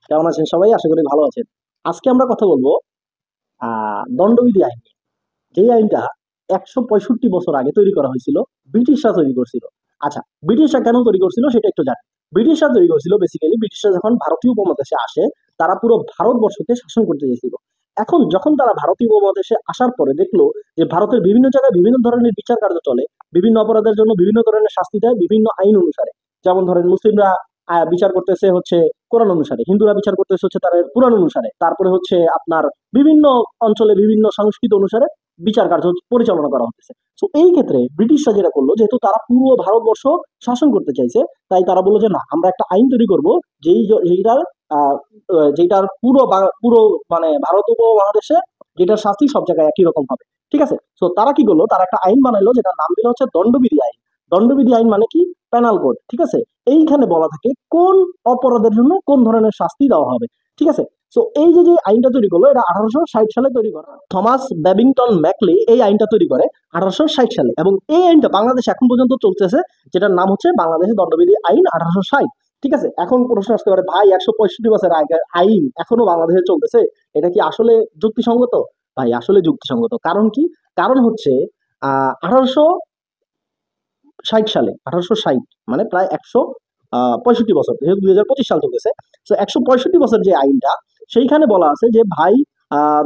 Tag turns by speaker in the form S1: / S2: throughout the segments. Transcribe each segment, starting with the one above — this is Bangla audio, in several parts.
S1: কেমন আছেন সবাই? আশা করি ভালো আছেন। আজকে আমরা কথা বলবো দণ্ডবিধি আইন নিয়ে। যে আইনটা ১৬৫ বছর আগে তৈরি করা হয়েছিল, ব্রিটিশরা তৈরি করছিল। আচ্ছা, ব্রিটিশরা কেন তৈরি করছিল সেটা একটু জানি। ব্রিটিশরা তৈরি করছিল বেসিক্যালি ব্রিটিশরা যখন ভারতীয় উপমহাদেশে আসে, তারা পুরো ভারতবর্ষকে শাসন করতে চেয়েছিল। এখন যখন তারা ভারতীয় উপমহাদেশে আসার পরে দেখলো যে ভারতের বিভিন্ন জায়গায় বিভিন্ন ধরনের বিচার কার্য চলে, বিভিন্ন অপরাধের জন্য বিভিন্ন ধরনের শাস্তি দেয় বিভিন্ন আইন অনুসারে। যেমন ধরেন মুসলিমরা বিচার করতেছে হচ্ছে কোরআন অনুসারে, হিন্দুরা বিচার করতেছে হচ্ছে তাদের পুরাণ অনুসারে, তারপরে হচ্ছে আপনার বিভিন্ন অঞ্চলে বিভিন্ন সংস্কৃতি অনুসারে বিচার কার্য পরিচালনা করা হতেছে। তো এই ক্ষেত্রে ব্রিটিশরা যেটা করলো, যেহেতু তারা পুরো ভারতবর্ষ শাসন করতে চাইছে, তাই তারা বললো যে না, আমরা একটা আইন তৈরি করব যেইটার আহ, যেটার পুরো মানে ভারত উপমহাদেশে যেটার শাস্তি সব জায়গায় একই রকম হবে। ঠিক আছে, তো তারা কি করলো, তারা একটা আইন বানাইলো যেটার নাম দিল হচ্ছে দণ্ডবিধি আইন। দণ্ডবিধি আইন মানে কি? Penal code. ঠিক আছে, এইখানে বলা থাকে কোন অপরাধের জন্য কোন ধরনের শাস্তি দেওয়া হবে। ঠিক আছে, তো এই যে যে আইনটা তৈরি করলো, এটা 1860 সালে তৈরি করা। থমাস ব্যাবিংটন ম্যাকলি এই আইনটা তৈরি করে 1860 সালে, এবং এই আইনটা বাংলাদেশে এখন পর্যন্ত চলতেছে, যেটার নাম হচ্ছে বাংলাদেশের দণ্ডবিধি আইন 1860। ঠিক আছে, এখন প্রশ্ন আসতে পারে, ভাই ১৬৫ বছর আগের আইন এখনো বাংলাদেশে চলতেছে, এটা কি আসলে যুক্তিসঙ্গত? ভাই আসলে যুক্তিসঙ্গত। কারণ কি? কারণ হচ্ছে 1860 সালে, 1860 মানে প্রায় ১৬৫ বছর, যেহেতু 2025 সাল চলতেছে, তো ১৬৫ বছর যে আইনটা, সেইখানে বলা আছে যে ভাই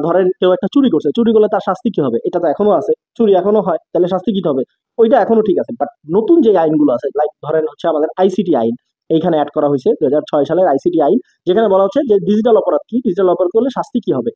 S1: ধরেন কেউ একটা চুরি করছে, চুরি করলে তার শাস্তি কি হবে, এটা তো এখনো আছে, চুরি এখনো হয়, তাহলে শাস্তি কি হবে, ওইটা এখনো ঠিক আছে। বাট নতুন যে আইনগুলো আছে, লাইক ধরেন হচ্ছে আমাদের আইসিটি আইন, এইখানে অ্যাড করা হয়েছে 2006 সালের আইসিটি আইন, যেখানে বলা হচ্ছে যে ডিজিটাল অপরাধ কি, ডিজিটাল অপরাধ করলে শাস্তি কি হবে।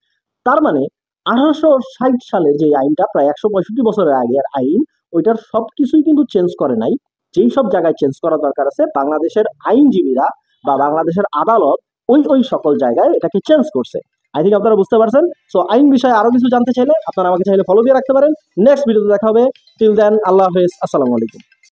S1: তার মানে 1860 সালের যে আইনটা, প্রায় ১৬৫ বছরের আগের আইন, ওইটার সবকিছুই কিন্তু চেঞ্জ করে নাই। যেই সব জায়গায় চেঞ্জ করা দরকার আছে, বাংলাদেশের আইনজীবীরা বা বাংলাদেশের আদালত ওই ওই সকল জায়গায় এটাকে চেঞ্জ করছে। আই থিঙ্ক আপনারা বুঝতে পারছেন। সো আইন বিষয়ে আরো কিছু জানতে চাইলে আপনারা আমাকে চাইলে ফলো দিয়ে রাখতে পারেন। নেক্সট ভিডিওতে দেখা হবে। টিল দেন, আল্লাহ হাফেজ, আসসালামু আলাইকুম।